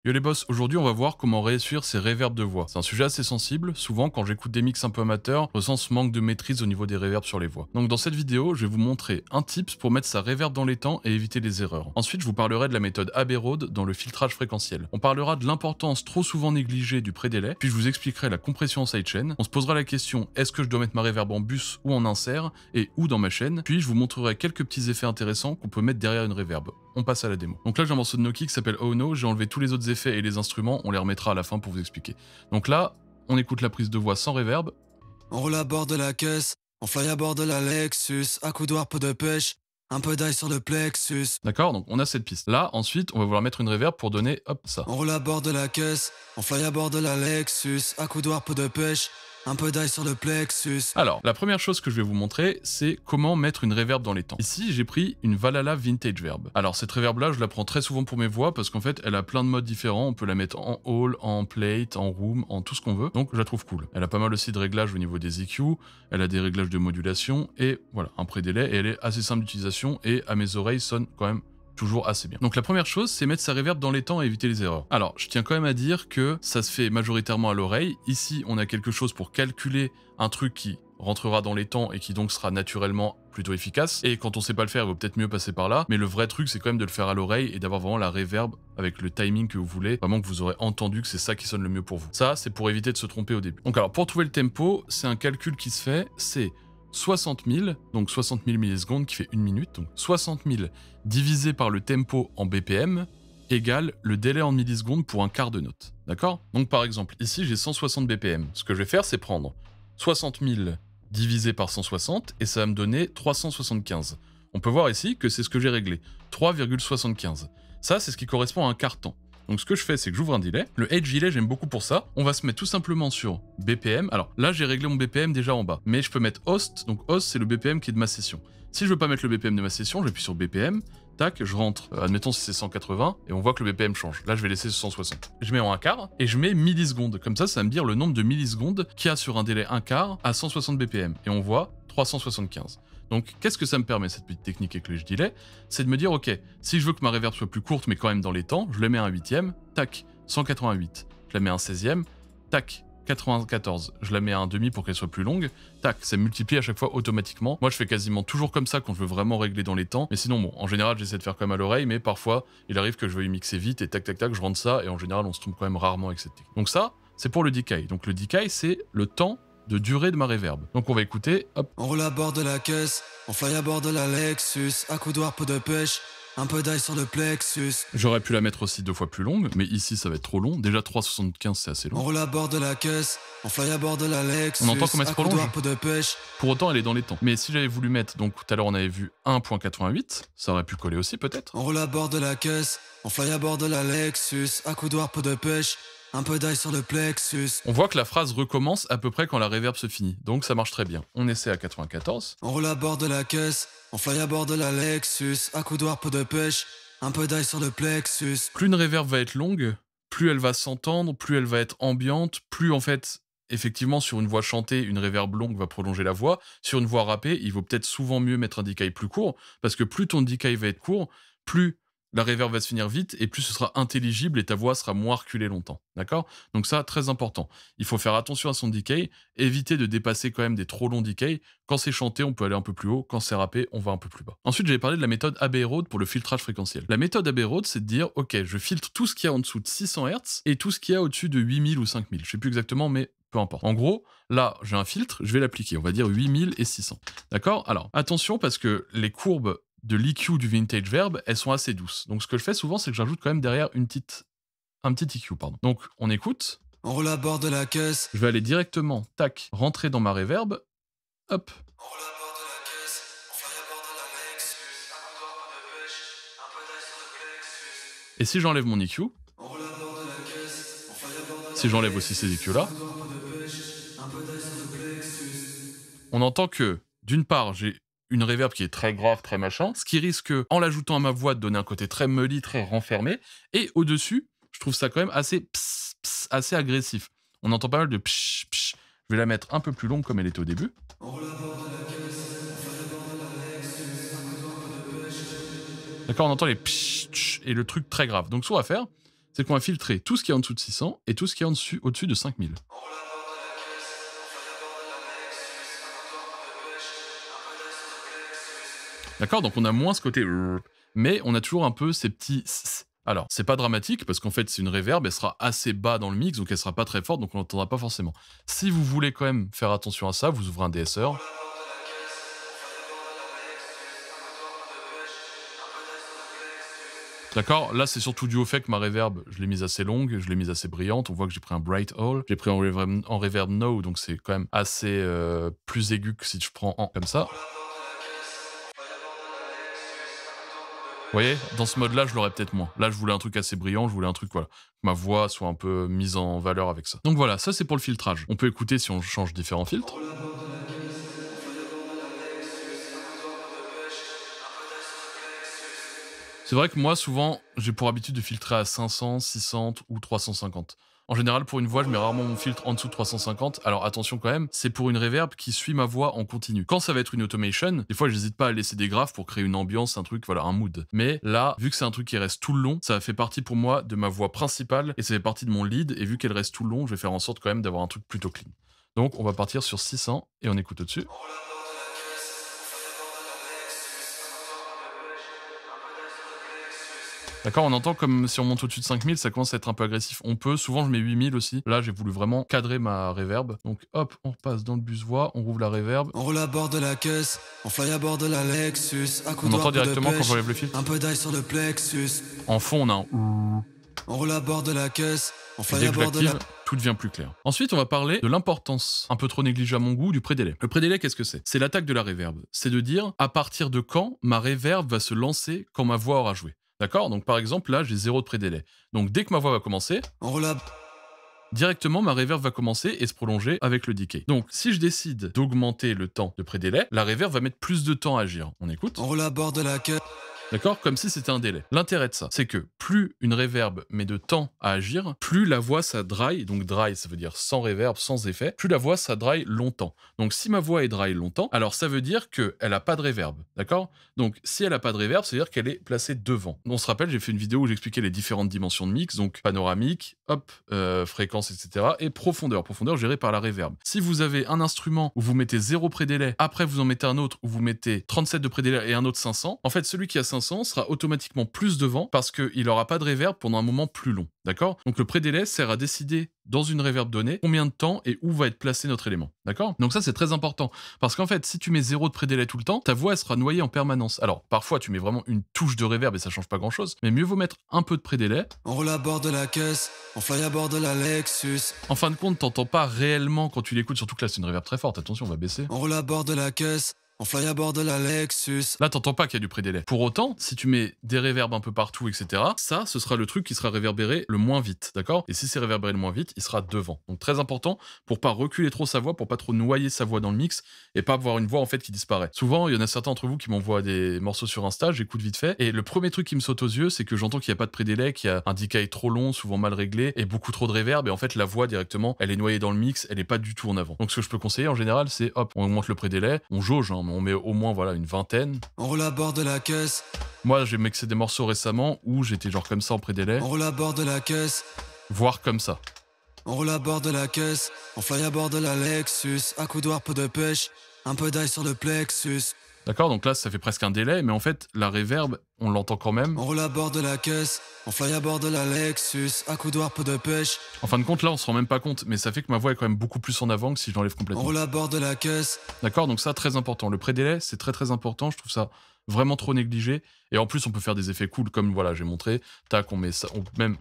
Yo les boss, aujourd'hui on va voir comment réussir ces reverbs de voix. C'est un sujet assez sensible, souvent quand j'écoute des mix un peu amateurs, je ressens ce manque de maîtrise au niveau des reverbs sur les voix. Donc dans cette vidéo, je vais vous montrer un tips pour mettre sa reverb dans les temps et éviter les erreurs. Ensuite, je vous parlerai de la méthode Abbey Road dans le filtrage fréquentiel. On parlera de l'importance trop souvent négligée du prédélai, puis je vous expliquerai la compression en sidechain. On se posera la question, est-ce que je dois mettre ma reverb en bus ou en insert, et où dans ma chaîne, puis je vous montrerai quelques petits effets intéressants qu'on peut mettre derrière une reverb. On passe à la démo. Donc là j'ai un morceau de Noki qui s'appelle Oh No, j'ai enlevé tous les autres effets et les instruments, on les remettra à la fin pour vous expliquer. Donc là, on écoute la prise de voix sans reverb. On roule à bord de la caisse, on fly à bord de la Lexus, à coups d'oire, peu de pêche, un peu d'ail sur le plexus. D'accord, donc on a cette piste. Là, ensuite, on va vouloir mettre une reverb pour donner, hop, ça. On roule à bord de la caisse, on fly à bord de la Lexus, à coups d'oire, peu de pêche, un peu d'ail sur le plexus. Alors, la première chose que je vais vous montrer, c'est comment mettre une reverb dans les temps. Ici, j'ai pris une Valhalla Vintage Verb. Alors, cette reverb-là, je la prends très souvent pour mes voix parce qu'en fait, elle a plein de modes différents. On peut la mettre en hall, en plate, en room, en tout ce qu'on veut. Donc, je la trouve cool. Elle a pas mal aussi de réglages au niveau des EQ. Elle a des réglages de modulation et voilà, un pré-délai. Et elle est assez simple d'utilisation et à mes oreilles sonne quand même toujours assez bien. Donc la première chose, c'est mettre sa reverb dans les temps et éviter les erreurs. Alors, je tiens quand même à dire que ça se fait majoritairement à l'oreille. Ici, on a quelque chose pour calculer un truc qui rentrera dans les temps et qui donc sera naturellement plutôt efficace. Et quand on sait pas le faire, il vaut peut-être mieux passer par là. Mais le vrai truc, c'est quand même de le faire à l'oreille et d'avoir vraiment la reverb avec le timing que vous voulez. Vraiment que vous aurez entendu que c'est ça qui sonne le mieux pour vous. Ça, c'est pour éviter de se tromper au début. Donc alors, pour trouver le tempo, c'est un calcul qui se fait, c'est 60 000, donc 60 000 millisecondes qui fait 1 minute, donc 60 000 divisé par le tempo en BPM égale le délai en millisecondes pour un quart de note. D'accord? Donc par exemple, ici j'ai 160 BPM. Ce que je vais faire, c'est prendre 60 000 divisé par 160 et ça va me donner 375. On peut voir ici que c'est ce que j'ai réglé, 3,75. Ça, c'est ce qui correspond à un quart temps. Donc ce que je fais, c'est que j'ouvre un delay. Le edge delay, j'aime beaucoup pour ça. On va se mettre tout simplement sur BPM. Alors là, j'ai réglé mon BPM déjà en bas. Mais je peux mettre host. Donc host, c'est le BPM qui est de ma session. Si je veux pas mettre le BPM de ma session, j'appuie sur BPM. Tac, je rentre. Admettons si c'est 180. Et on voit que le BPM change. Là, je vais laisser 160. Je mets en un quart. Et je mets millisecondes. Comme ça va me dire le nombre de millisecondes qu'il y a sur un délai un quart à 160 BPM. Et on voit 375. Donc, qu'est-ce que ça me permet, cette petite technique avec le edge delay? C'est de me dire, ok, si je veux que ma reverb soit plus courte, mais quand même dans les temps, je la mets à un huitième, tac, 188. Je la mets à un 16e, tac, 94. Je la mets à un demi pour qu'elle soit plus longue, tac, ça multiplie à chaque fois automatiquement. Moi, je fais quasiment toujours comme ça quand je veux vraiment régler dans les temps, mais sinon, bon, en général, j'essaie de faire comme à l'oreille, mais parfois, il arrive que je veuille mixer vite, et tac, tac, tac, je rentre ça, et en général, on se trompe quand même rarement avec cette technique. Donc ça, c'est pour le decay. Donc le decay, c'est le temps de durée de ma reverb. Donc on va écouter, hop. On roule à bord de la caisse, on fly à bord de la Lexus, à coups d'oire, peu de pêche, un peu d'ail sur le plexus. J'aurais pu la mettre aussi 2 fois plus longue, mais ici ça va être trop long. Déjà 3,75 c'est assez On long. roule à bord de la caisse, on fly à bord de la Lexus, On entend comme elle se à coups prolonge. d'oire, peu de pêche. Pour autant elle est dans les temps. Mais si j'avais voulu mettre, donc tout à l'heure on avait vu 1.88, ça aurait pu coller aussi peut-être. On roule à bord de la caisse, on fly à bord de la Lexus, à coups d'oire, peu de pêche, un peu d'ail sur le plexus. On voit que la phrase recommence à peu près quand la reverb se finit, donc ça marche très bien. On essaie à 94. On roule à bord de la caisse, on fly à bord de la Lexus, à coups d'oire, peu de pêche, un peu d'ail sur le plexus. Plus une reverb va être longue, plus elle va s'entendre, plus elle va être ambiante, plus en fait, effectivement, sur une voix chantée, une reverb longue va prolonger la voix. Sur une voix rappée, il vaut peut-être souvent mieux mettre un decay plus court, parce que plus ton decay va être court, plus la reverb va se finir vite, et plus ce sera intelligible et ta voix sera moins reculée longtemps. D'accord? Donc ça, très important. Il faut faire attention à son decay, éviter de dépasser quand même des trop longs decay. Quand c'est chanté, on peut aller un peu plus haut. Quand c'est rappé, on va un peu plus bas. Ensuite, j'avais parlé de la méthode Abbey Road pour le filtrage fréquentiel. La méthode Abbey Road, c'est de dire, ok, je filtre tout ce qu'il y a en dessous de 600 Hz et tout ce qu'il y a au-dessus de 8000 ou 5000. Je sais plus exactement, mais peu importe. En gros, là, j'ai un filtre, je vais l'appliquer. On va dire 8000 et 600. D'accord? Alors, attention parce que les courbes de l'EQ du Vintage Verb, elles sont assez douces. Donc ce que je fais souvent, c'est que j'ajoute quand même derrière un petit EQ, pardon. Donc on écoute. On roule à bord de la caisse. Je vais aller directement, tac, rentrer dans ma reverb. Hop. On roule à bord de la caisse, on fly à bord de la Lexus, un couloir, peu de pêche, un peu d'ail sur le plexus. Et si j'enlève mon EQ, On roule à bord de la caisse, on fly à bord de la si j'enlève aussi ces EQ là, un couloir, peu de pêche, un peu d'ail sur le plexus. on entend que, d'une part, j'ai une reverb qui est très grave, très machin, ce qui risque, en l'ajoutant à ma voix, de donner un côté très meuli, très renfermé, et au-dessus, je trouve ça quand même assez assez agressif. On entend pas mal de psh, psh. Je vais la mettre un peu plus longue comme elle était au début. On roule à bord de la caisse, on fly à bord de la Lexus, un couloir, peu de pêche. D'accord, on entend les psh, tch, et le truc très grave. Donc ce qu'on va faire, c'est qu'on va filtrer tout ce qui est en dessous de 600 et tout ce qui est au-dessus de 5000. D'accord? Donc on a moins ce côté mais on a toujours un peu ces petits alors, c'est pas dramatique parce qu'en fait, c'est une reverb, elle sera assez bas dans le mix, donc elle sera pas très forte, donc on l'entendra pas forcément. Si vous voulez quand même faire attention à ça, vous ouvrez un DSR. D'accord? Là, c'est surtout dû au fait que ma reverb, je l'ai mise assez longue, je l'ai mise assez brillante. On voit que j'ai pris un bright hall. J'ai pris en reverb no, donc c'est quand même assez plus aigu que si je prends en comme ça. Vous voyez, dans ce mode-là, je l'aurais peut-être moins. Là, je voulais un truc assez brillant, je voulais un truc, voilà, que ma voix soit un peu mise en valeur avec ça. Donc voilà, ça c'est pour le filtrage. On peut écouter si on change différents filtres. C'est vrai que moi, souvent, j'ai pour habitude de filtrer à 500, 600 ou 350. En général, pour une voix, je mets rarement mon filtre en dessous de 350. Alors attention quand même, c'est pour une reverb qui suit ma voix en continu. Quand ça va être une automation, des fois, j'hésite pas à laisser des graves pour créer une ambiance, un truc, voilà, un mood. Mais là, vu que c'est un truc qui reste tout le long, ça fait partie pour moi de ma voix principale et ça fait partie de mon lead. Et vu qu'elle reste tout le long, je vais faire en sorte quand même d'avoir un truc plutôt clean. Donc, on va partir sur 600 et on écoute au-dessus. D'accord, on entend comme si on monte au-dessus de 5000, ça commence à être un peu agressif. On peut, souvent je mets 8000 aussi. Là, j'ai voulu vraiment cadrer ma reverb. Donc hop, on repasse dans le bus voix, on rouvre la reverb. On roule à bord de la caisse, on fly à bord de la Lexus. On entend directement quand j'enlève le filtre. Un peu d'ail sur le plexus. En fond, on a un On roule à bord de la caisse, on et fly dès à que je bord de la... l'active, tout devient plus clair. Ensuite, on va parler de l'importance, un peu trop négligée à mon goût, du pré-délai. Le pré-délai, qu'est-ce que c'est? C'est l'attaque de la reverb. C'est de dire à partir de quand ma reverb va se lancer quand ma voix aura joué. D'accord? Donc par exemple, là, j'ai 0 de pré-délai. Donc dès que ma voix va commencer, On roule à... directement ma reverb va commencer et se prolonger avec le decay. Donc si je décide d'augmenter le temps de pré-délai, la reverb va mettre plus de temps à agir. On écoute? On roule à bord de la caisse. D'accord? Comme si c'était un délai. L'intérêt de ça, c'est que plus une reverb met de temps à agir, plus la voix ça dry, donc dry ça veut dire sans reverb, sans effet, plus la voix ça dry longtemps. Donc si ma voix est dry longtemps, alors ça veut dire qu'elle a pas de reverb, d'accord? Donc si elle a pas de reverb, ça veut dire qu'elle est placée devant. On se rappelle, j'ai fait une vidéo où j'expliquais les différentes dimensions de mix, donc panoramique, hop, fréquence, etc. et profondeur, profondeur gérée par la reverb. Si vous avez un instrument où vous mettez 0 pré-délai, après vous en mettez un autre où vous mettez 37 de pré-délai et un autre 500, en fait celui qui a 500 sera automatiquement plus devant parce qu'il n'aura pas de reverb pendant un moment plus long. D'accord? Donc le pré-délai sert à décider dans une reverb donnée combien de temps et où va être placé notre élément. D'accord? Donc ça c'est très important parce qu'en fait si tu mets 0 de pré-délai tout le temps, ta voix elle sera noyée en permanence. Alors parfois tu mets vraiment une touche de reverb et ça change pas grand chose, mais mieux vaut mettre un peu de pré-délai. On roule à bord de la caisse, on fly à bord de la Lexus. En fin de compte, t'entends pas réellement quand tu l'écoutes, surtout que là c'est une reverb très forte, attention on va baisser. On roule à bord de la caisse, on fly à bord de la Lexus. Là, t'entends pas qu'il y a du pré-délai. Pour autant, si tu mets des réverbes un peu partout, etc., ça, ce sera le truc qui sera réverbéré le moins vite, d'accord? Et si c'est réverbéré le moins vite, il sera devant. Donc très important pour pas reculer trop sa voix, pour pas trop noyer sa voix dans le mix et pas avoir une voix en fait qui disparaît. Souvent, il y en a certains d'entre vous qui m'envoient des morceaux sur Insta, j'écoute vite fait, et le premier truc qui me saute aux yeux, c'est que j'entends qu'il y a pas de pré-délai, qu'il y a un decay trop long, souvent mal réglé, et beaucoup trop de réverb, et en fait la voix directement, elle est noyée dans le mix, elle est pas du tout en avant. Donc ce que je peux conseiller en général, c'est hop, on augmente le pré-délai, on jauge, hein, mais on met au moins voilà une vingtaine. On roule à bord de la caisse, Moi, j'ai mixé des morceaux récemment où j'étais genre comme ça en pré-délai, on roule à bord de la caisse, voire comme ça. on roule à bord de la caisse, on fly à bord de la Lexus. À coudoir, peu de pêche, un peu d'ail sur le plexus. D'accord? Donc là, ça fait presque un délai, mais en fait, la reverb, on l'entend quand même. On roule à bord de la caisse, on fly à bord de la Lexus. À coudoir, peu de pêche, En fin de compte, là, on se rend même pas compte, mais ça fait que ma voix est quand même beaucoup plus en avant que si je l'enlève on complètement. roule à bord de la caisse. D'accord? Donc ça, très important. Le pré-délai, c'est très très important. Je trouve ça vraiment trop négligé. Et en plus, on peut faire des effets cool, comme voilà, j'ai montré. Tac, on met ça,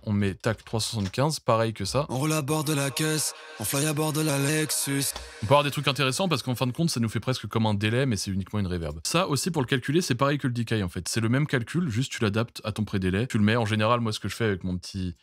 on met tac 375, pareil que ça. On roule à bord de la caisse, on fly à bord de la Lexus. On peut avoir des trucs intéressants parce qu'en fin de compte, ça nous fait presque comme un délai, mais c'est uniquement une reverb. Ça aussi, pour le calculer, c'est pareil que le decay en fait. C'est le même calcul, juste tu l'adaptes à ton pré-délai. Tu le mets en général, moi, ce que je fais avec mon petit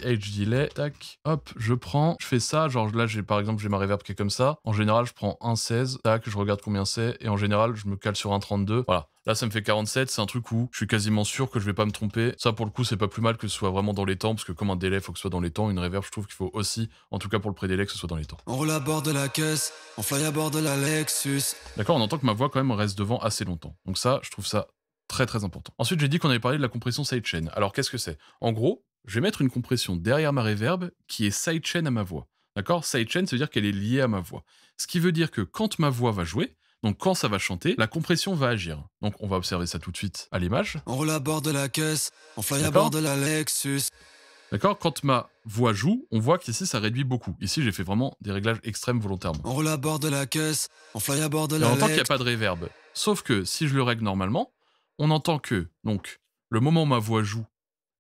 edge delay, tac, hop, je fais ça, genre là par exemple j'ai ma reverb qui est comme ça, en général je prends 1,16, tac, je regarde combien c'est, et en général je me cale sur 1,32, voilà. Là ça me fait 47, c'est un truc où je suis quasiment sûr que je vais pas me tromper. Ça pour le coup c'est pas plus mal que ce soit vraiment dans les temps, parce que comme un délai faut que ce soit dans les temps, une reverb je trouve qu'il faut aussi, en tout cas pour le pré-délai, que ce soit dans les temps. On roule à bord de la caisse, on fly à bord de la Lexus. D'accord, on entend que ma voix quand même reste devant assez longtemps. Donc ça, je trouve ça très très important. Ensuite, j'ai dit qu'on avait parlé de la compression sidechain. Alors qu'est-ce que c'est? En gros, je vais mettre une compression derrière ma reverb qui est sidechain à ma voix. D'accord? Sidechain, ça veut dire qu'elle est liée à ma voix. Ce qui veut dire que quand ma voix va jouer, donc quand ça va chanter, la compression va agir. Donc on va observer ça tout de suite à l'image. On roule à bord de la caisse, on fly à D'accord. bord de la Lexus. D'accord? Quand ma voix joue, on voit qu'ici ça réduit beaucoup. Ici j'ai fait vraiment des réglages extrêmes volontairement. On roule à bord de la caisse, on fly à bord de Et la on entend qu'il n'y a Lexus. pas de reverb. Sauf que si je le règle normalement, on entend que, donc, le moment où ma voix joue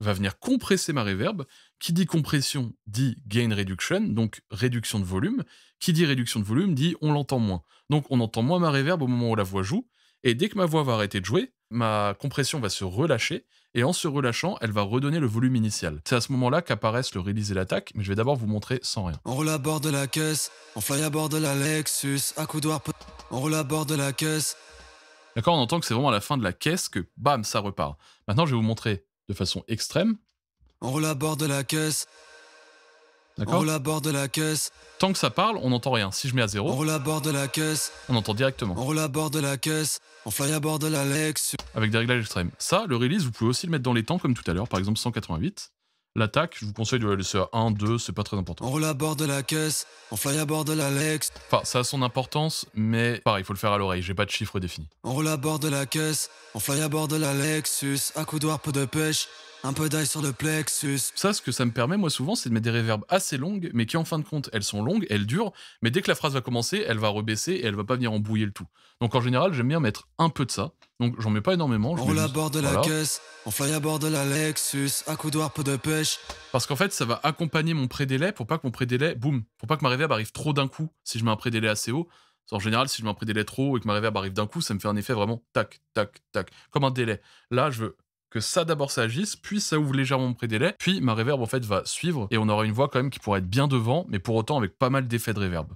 va venir compresser ma reverb. Qui dit compression dit gain reduction, donc réduction de volume. Qui dit réduction de volume dit on l'entend moins. Donc on entend moins ma reverb au moment où la voix joue. Et dès que ma voix va arrêter de jouer, ma compression va se relâcher. Et en se relâchant, elle va redonner le volume initial. C'est à ce moment-là qu'apparaissent le release et l'attaque, mais je vais d'abord vous montrer sans rien. On roule à bord de la caisse, on fly à bord de la Lexus. Accoudoir, on roule à bord de la caisse. D'accord, on entend que c'est vraiment à la fin de la caisse que bam, ça repart. Maintenant, je vais vous montrer de façon extrême. On roule à bord de la caisse. On D'accord? roule à bord de la caisse. Tant que ça parle, on n'entend rien. Si je mets à On 0, roule à bord de la caisse. on entend directement. On roule à bord de la caisse. On fly à bord de la Lexus. Avec des réglages extrêmes. Ça, le release, vous pouvez aussi le mettre dans les temps comme tout à l'heure, par exemple 188. L'attaque, je vous conseille de la laisser à 1, 2, c'est pas très important. On roule à bord de la caisse. On fly à bord de la Lexus. Enfin, ça a son importance, mais pareil, il faut le faire à l'oreille, j'ai pas de chiffre défini. On roule à bord de la caisse. On fly à bord de la Lexus. Accoudoir, peu de pêche. Un peu d'ail sur le plexus. Ça, ce que ça me permet, moi, souvent, c'est de mettre des réverbes assez longues, mais qui, en fin de compte, elles sont longues, elles durent, mais dès que la phrase va commencer, elle va rebaisser et elle va pas venir embrouiller le tout. Donc, en général, j'aime bien mettre un peu de ça. Donc, j'en mets pas énormément. On Je roule mets à juste- bord de la voilà. caisse. On fly à bord de la Lexus. Accoudoir, peu de pêche. Parce qu'en fait, ça va accompagner mon pré-délai pour pas que mon pré-délai, boum, pour pas que ma reverb arrive trop d'un coup si je mets un pré-délai assez haut. En général, si je mets un pré-délai trop haut et que ma reverb arrive d'un coup, ça me fait un effet vraiment tac, tac, tac, comme un délai. Là, je veux que ça d'abord ça agisse, puis ça ouvre légèrement mon pré-délai, puis ma reverb en fait va suivre et on aura une voix quand même qui pourra être bien devant, mais pour autant avec pas mal d'effets de reverb.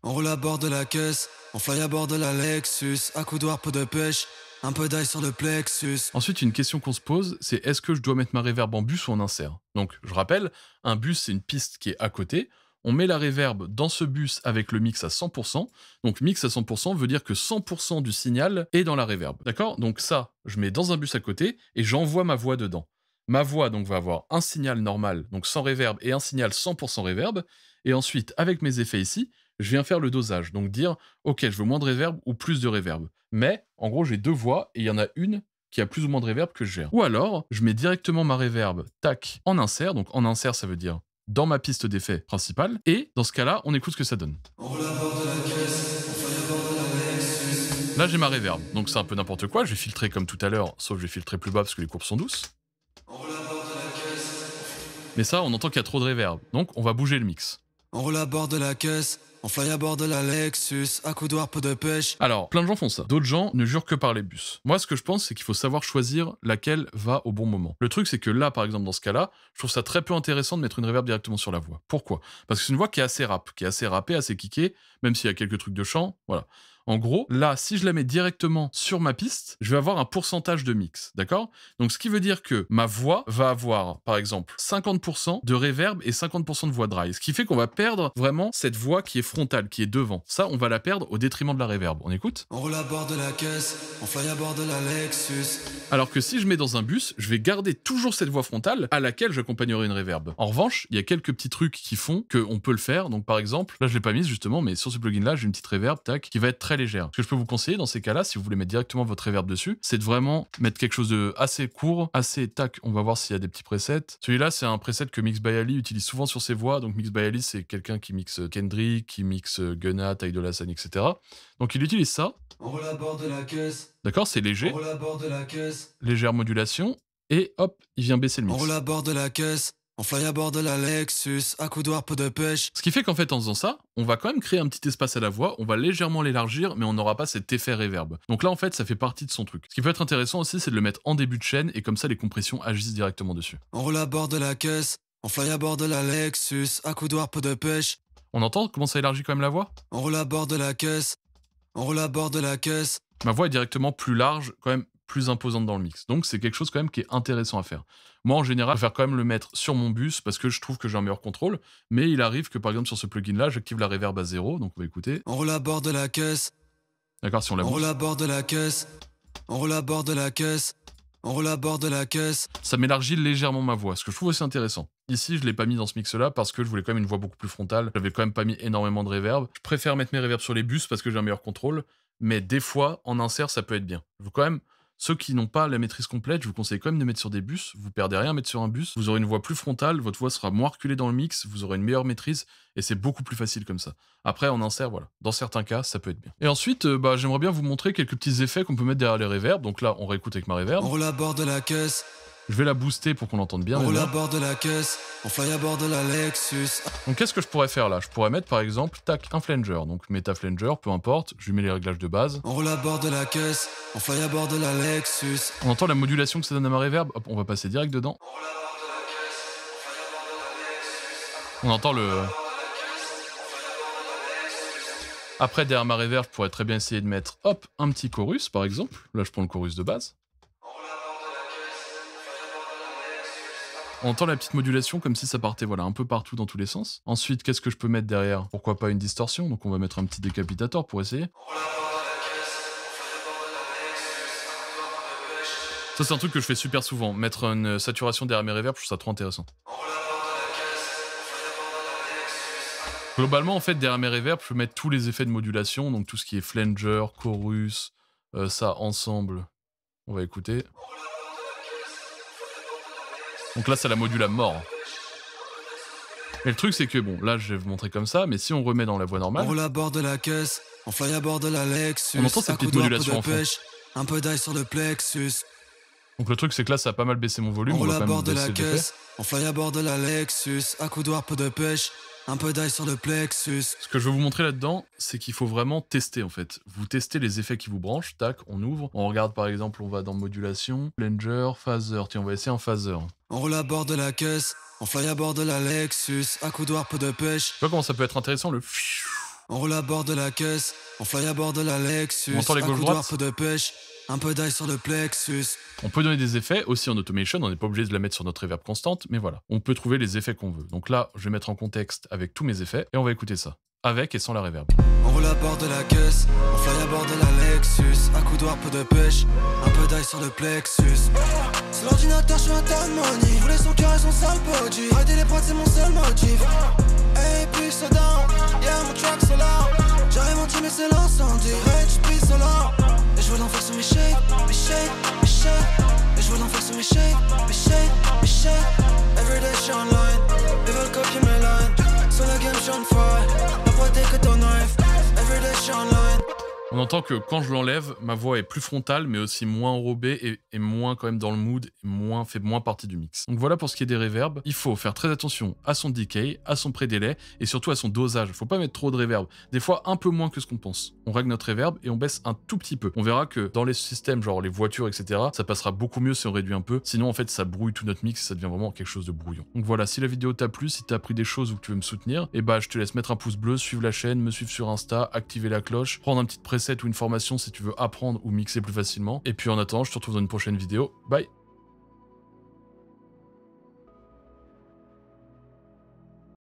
On roule à bord de la caisse. On fly à bord de la Lexus. Accoudoir, peu de pêche. Un peu d'ail sur le plexus. Ensuite, une question qu'on se pose, c'est est-ce que je dois mettre ma reverb en bus ou en insert? Donc, je rappelle, un bus, c'est une piste qui est à côté. On met la reverb dans ce bus avec le mix à 100%. Donc, mix à 100% veut dire que 100% du signal est dans la reverb. D'accord? Donc ça, je mets dans un bus à côté et j'envoie ma voix dedans. Ma voix, donc, va avoir un signal normal, donc sans reverb, et un signal 100% reverb. Et ensuite, avec mes effets ici, je viens faire le dosage. Donc, dire, ok, je veux moins de reverb ou plus de reverb. Mais, en gros, j'ai deux voix et il y en a une qui a plus ou moins de reverb que je gère. Ou alors, je mets directement ma reverb, tac, en insert. Donc, en insert, ça veut dire dans ma piste d'effet principale. Et dans ce cas-là, on écoute ce que ça donne. On roule à bord de la caisse. On fly à bord de la Lexus. Là, j'ai ma reverb. Donc, c'est un peu n'importe quoi. Je vais filtrer comme tout à l'heure, sauf que je vais filtrer plus bas parce que les courbes sont douces. On roule à bord de la caisse. Mais ça, on entend qu'il y a trop de reverb. Donc, on va bouger le mix. On roule à bord de la caisse. On fly à bord de la Lexus. Accoudoir, peu de pêche. Alors, plein de gens font ça. D'autres gens ne jurent que par les bus. Moi, ce que je pense, c'est qu'il faut savoir choisir laquelle va au bon moment. Le truc, c'est que là, par exemple, dans ce cas-là, je trouve ça très peu intéressant de mettre une reverb directement sur la voix. Pourquoi? Parce que c'est une voix qui est assez rap, qui est assez rappée, assez kickée, même s'il y a quelques trucs de chant, voilà. En gros, là, si je la mets directement sur ma piste, je vais avoir un pourcentage de mix, d'accord? Donc, ce qui veut dire que ma voix va avoir, par exemple, 50% de reverb et 50% de voix dry. Ce qui fait qu'on va perdre vraiment cette voix qui est frontale, qui est devant. Ça, on va la perdre au détriment de la reverb. On écoute? On roule à bord de la caisse. On fly à bord de la Lexus. Alors que si je mets dans un bus, je vais garder toujours cette voix frontale à laquelle j'accompagnerai une reverb. En revanche, il y a quelques petits trucs qui font qu'on peut le faire. Donc, par exemple, là, je l'ai pas mise justement, mais sur ce plugin-là, j'ai une petite reverb, tac, qui va être très légère. Ce que je peux vous conseiller dans ces cas-là, si vous voulez mettre directement votre reverb dessus, c'est de vraiment mettre quelque chose de assez court, assez tac. On va voir s'il y a des petits presets. Celui-là, c'est un preset que Mix by Ali utilise souvent sur ses voix. Donc Mix by Ali, c'est quelqu'un qui mixe Kendrick, qui mixe Gunna, Ty Dolla $ign, etc. Donc il utilise ça. On roule à bord de la caisse. D'accord, c'est On léger, roule à bord de la caisse. légère modulation. Et hop, il vient baisser le On mix. roule à bord de la caisse. On fly à bord de la Lexus. Accoudoir, peu de pêche. Ce qui fait qu'en fait, en faisant ça, on va quand même créer un petit espace à la voix, on va légèrement l'élargir, mais on n'aura pas cet effet reverb. Donc là, en fait, ça fait partie de son truc. Ce qui peut être intéressant aussi, c'est de le mettre en début de chaîne, et comme ça, les compressions agissent directement dessus. On roule à bord de la caisse. On fly à bord de la Lexus. Accoudoir, peu de pêche. On entend comment ça élargit quand même la voix? On roule à bord de la caisse. On roule à bord de la caisse. Ma voix est directement plus large, quand même plus imposante dans le mix. Donc c'est quelque chose quand même qui est intéressant à faire. Moi, en général, je préfère quand même le mettre sur mon bus parce que je trouve que j'ai un meilleur contrôle. Mais il arrive que, par exemple, sur ce plugin-là, j'active la reverb à 0. Donc on va écouter. On roule à bord de la caisse. D'accord, si on la On bouge. roule à bord de la caisse. On roule à bord de la caisse. On roule à bord de la caisse. Ça m'élargit légèrement ma voix, ce que je trouve aussi intéressant. Ici, je l'ai pas mis dans ce mix-là parce que je voulais quand même une voix beaucoup plus frontale. J'avais quand même pas mis énormément de reverb. Je préfère mettre mes reverbs sur les bus parce que j'ai un meilleur contrôle, mais des fois, en insert, ça peut être bien. Je veux quand même... Ceux qui n'ont pas la maîtrise complète, je vous conseille quand même de mettre sur des bus. Vous perdez rien à mettre sur un bus. Vous aurez une voix plus frontale, votre voix sera moins reculée dans le mix, vous aurez une meilleure maîtrise et c'est beaucoup plus facile comme ça. Après, en insert, voilà. Dans certains cas, ça peut être bien. Et ensuite, j'aimerais bien vous montrer quelques petits effets qu'on peut mettre derrière les reverbs. Donc là, on réécoute avec ma reverb. On roule à bord de la caisse. Je vais la booster pour qu'on l'entende bien. On roule à bord de la caisse. On fly à bord de la Lexus. Donc qu'est-ce que je pourrais faire là? Je pourrais mettre par exemple, tac, un flanger. Donc méta flanger, peu importe, je lui mets les réglages de base. On roule à bord de la caisse. On fly à bord de la Lexus. On entend la modulation que ça donne à ma reverb. Hop, on va passer direct dedans. On roule à bord de la caisse. On fly à bord de la Lexus. On entend le... On roule à bord de la caisse. On fly à bord de la Lexus. Après, derrière ma reverb, je pourrais très bien essayer de mettre, hop, un petit chorus par exemple. Là, je prends le chorus de base. On entend la petite modulation comme si ça partait voilà, un peu partout dans tous les sens. Ensuite, qu'est-ce que je peux mettre derrière? Pourquoi pas une distorsion? Donc on va mettre un petit décapitateur pour essayer. Ça c'est un truc que je fais super souvent. Mettre une saturation derrière mes reverbs, je trouve ça trop intéressant. Globalement, en fait, derrière mes reverbs, je peux mettre tous les effets de modulation. Donc tout ce qui est flanger, chorus, ça ensemble. On va écouter. Donc là, ça la module à mort. Mais le truc, c'est que, bon, là, je vais vous montrer comme ça, mais si on remet dans la voix normale... On roule à bord de la caisse, on fly à bord de la Lexus. On entend cette petite modulation en fond. Un peu d'ail sur le plexus. Donc le truc, c'est que là, ça a pas mal baissé mon volume. On roule va à quand bord même de la baisser l'effet. caisse, on fly à bord de la Lexus. À coudoir, peu de pêche. Un peu d'ail sur le plexus. Ce que je veux vous montrer là-dedans, c'est qu'il faut vraiment tester, en fait. Vous testez les effets qui vous branchent, tac, on ouvre. On regarde, par exemple, on va dans modulation, flanger, phaser. Tiens, on va essayer un phaser. On roule à bord de la caisse, on fly à bord de la Lexus. À coudoir, peu de pêche. Tu vois comment ça peut être intéressant, le... On roule à bord de la caisse, on fly à bord de la Lexus. On entend les à gauche-droite. coudoir, peu de pêche. Un peu d'ail sur le plexus. On peut donner des effets aussi en automation, on n'est pas obligé de la mettre sur notre reverb constante, mais voilà. On peut trouver les effets qu'on veut. Donc là, je vais mettre en contexte avec tous mes effets, et on va écouter ça. Avec et sans la reverb. On roule à bord de la caisse, on fly à bord de la Lexus. À coudoir, peu de pêche, un peu d'ail sur le plexus. Sur l'ordinateur, je suis un harmonie. Je voulais son cœur et son sale body. Arrêter les points, c'est mon seul motif. Et puis so down, yeah, mon track solar. J'arrive en team et c'est l'incendie. Rage, puis solar. Et je veux l'enfer sur mes shades, mes shades, mes shades. Et je veux l'enfer sur mes shades, mes shades, mes shades. Everyday, je suis online. Ils veulent copier mes lines. Sur la game, je suis on fire. La boîte est que ton knife. Everyday, je suis online. On entend que quand je l'enlève, ma voix est plus frontale, mais aussi moins enrobée et moins quand même dans le mood, et fait moins partie du mix. Donc voilà pour ce qui est des reverbs. Il faut faire très attention à son decay, à son pré-délai, et surtout à son dosage. Faut pas mettre trop de reverb. Des fois, un peu moins que ce qu'on pense. On règle notre reverb et on baisse un tout petit peu. On verra que dans les systèmes, genre les voitures, etc., ça passera beaucoup mieux si on réduit un peu. Sinon, en fait, ça brouille tout notre mix et ça devient vraiment quelque chose de brouillon. Donc voilà, si la vidéo t'a plu, si t'as appris des choses ou que tu veux me soutenir, et je te laisse mettre un pouce bleu, suivre la chaîne, me suivre sur Insta, activer la cloche, prendre un petit preset ou une formation si tu veux apprendre ou mixer plus facilement. Et puis en attendant, je te retrouve dans une prochaine vidéo. Bye!